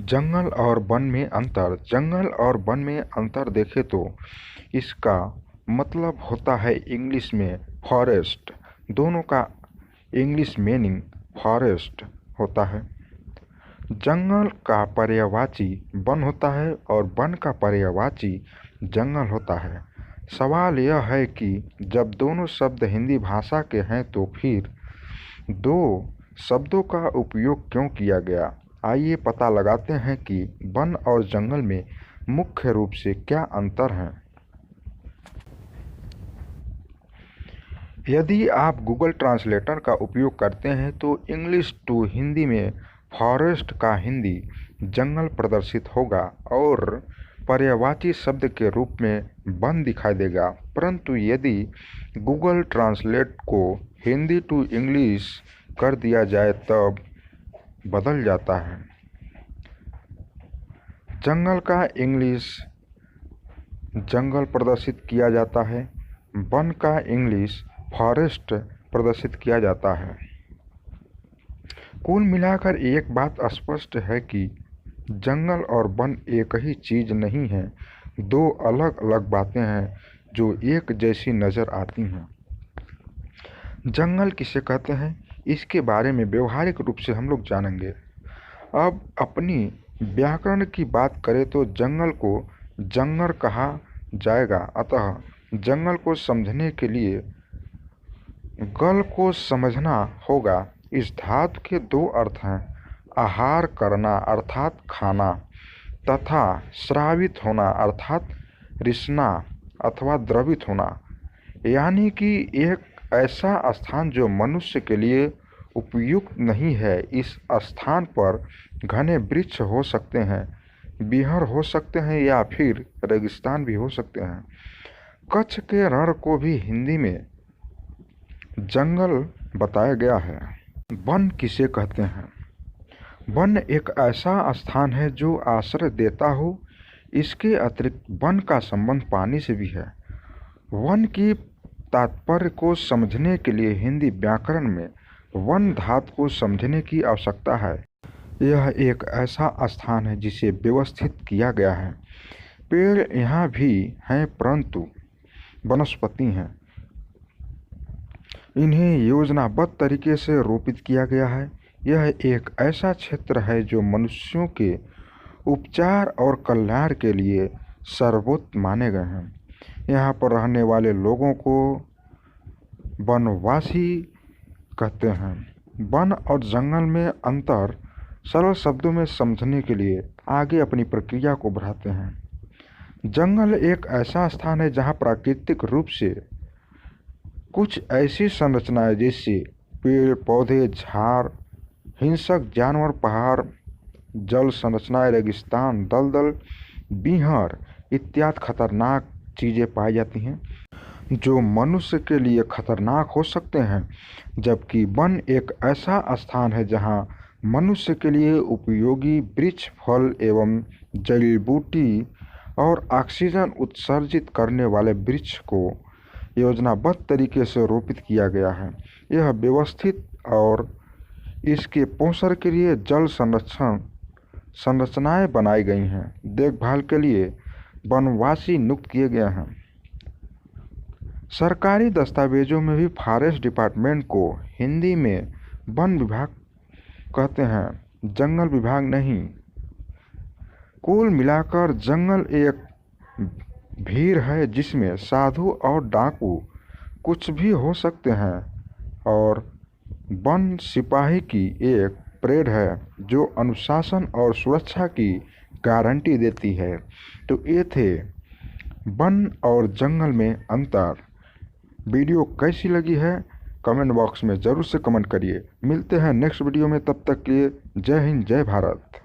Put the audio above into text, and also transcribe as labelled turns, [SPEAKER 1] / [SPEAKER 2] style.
[SPEAKER 1] जंगल और वन में अंतर। जंगल और वन में अंतर देखें तो इसका मतलब होता है इंग्लिश में फॉरेस्ट। दोनों का इंग्लिश मीनिंग फॉरेस्ट होता है। जंगल का पर्यायवाची वन होता है और वन का पर्यायवाची जंगल होता है। सवाल यह है कि जब दोनों शब्द हिंदी भाषा के हैं तो फिर दो शब्दों का उपयोग क्यों किया गया। आइए पता लगाते हैं कि वन और जंगल में मुख्य रूप से क्या अंतर हैं। यदि आप गूगल ट्रांसलेटर का उपयोग करते हैं तो इंग्लिश टू हिंदी में फॉरेस्ट का हिंदी जंगल प्रदर्शित होगा और पर्यायवाची शब्द के रूप में वन दिखाई देगा, परंतु यदि गूगल ट्रांसलेट को हिंदी टू इंग्लिश कर दिया जाए तब बदल जाता है। जंगल का इंग्लिश जंगल प्रदर्शित किया जाता है, वन का इंग्लिश फॉरेस्ट प्रदर्शित किया जाता है। कुल मिलाकर एक बात स्पष्ट है कि जंगल और वन एक ही चीज़ नहीं है, दो अलग अलग बातें हैं जो एक जैसी नज़र आती हैं। जंगल किसे कहते हैं इसके बारे में व्यवहारिक रूप से हम लोग जानेंगे। अब अपनी व्याकरण की बात करें तो जंगल को जंगर कहा जाएगा, अतः जंगल को समझने के लिए गल को समझना होगा। इस धातु के दो अर्थ हैं, आहार करना अर्थात खाना तथा स्रावित होना अर्थात रिसना अथवा द्रवित होना, यानी कि एक ऐसा स्थान जो मनुष्य के लिए उपयुक्त नहीं है। इस स्थान पर घने वृक्ष हो सकते हैं, बिहार हो सकते हैं या फिर रेगिस्तान भी हो सकते हैं। कच्छ के रण को भी हिंदी में जंगल बताया गया है। वन किसे कहते हैं। वन एक ऐसा स्थान है जो आश्रय देता हो। इसके अतिरिक्त वन का संबंध पानी से भी है। वन की तात्पर्य को समझने के लिए हिंदी व्याकरण में वन धातु को समझने की आवश्यकता है। यह एक ऐसा स्थान है जिसे व्यवस्थित किया गया है। पेड़ यहाँ भी हैं परंतु वनस्पति हैं। इन्हें योजनाबद्ध तरीके से रोपित किया गया है। यह एक ऐसा क्षेत्र है जो मनुष्यों के उपचार और कल्याण के लिए सर्वोत्तम माने गए हैं। यहाँ पर रहने वाले लोगों को वनवासी कहते हैं। वन और जंगल में अंतर सरल शब्दों में समझने के लिए आगे अपनी प्रक्रिया को बढ़ाते हैं। जंगल एक ऐसा स्थान है जहाँ प्राकृतिक रूप से कुछ ऐसी संरचनाएं जैसे पेड़ पौधे झाड़ हिंसक जानवर पहाड़ जल संरचनाएं रेगिस्तान दलदल बिहार इत्यादि खतरनाक चीज़ें पाई जाती हैं जो मनुष्य के लिए खतरनाक हो सकते हैं, जबकि वन एक ऐसा स्थान है जहां मनुष्य के लिए उपयोगी वृक्ष फल एवं जड़ी बूटी और ऑक्सीजन उत्सर्जित करने वाले वृक्ष को योजनाबद्ध तरीके से रोपित किया गया है। यह व्यवस्थित और इसके पोषण के लिए जल संरचनाएं बनाई गई हैं। देखभाल के लिए वनवासी नियुक्त किए गए हैं। सरकारी दस्तावेजों में भी फॉरेस्ट डिपार्टमेंट को हिंदी में वन विभाग कहते हैं, जंगल विभाग नहीं। कुल मिलाकर जंगल एक भीड़ है जिसमें साधु और डाकू कुछ भी हो सकते हैं और वन सिपाही की एक परेड है जो अनुशासन और सुरक्षा की गारंटी देती है। तो ये थे वन और जंगल में अंतर। वीडियो कैसी लगी है कमेंट बॉक्स में ज़रूर से कमेंट करिए। मिलते हैं नेक्स्ट वीडियो में, तब तक के लिए जय हिंद जय भारत।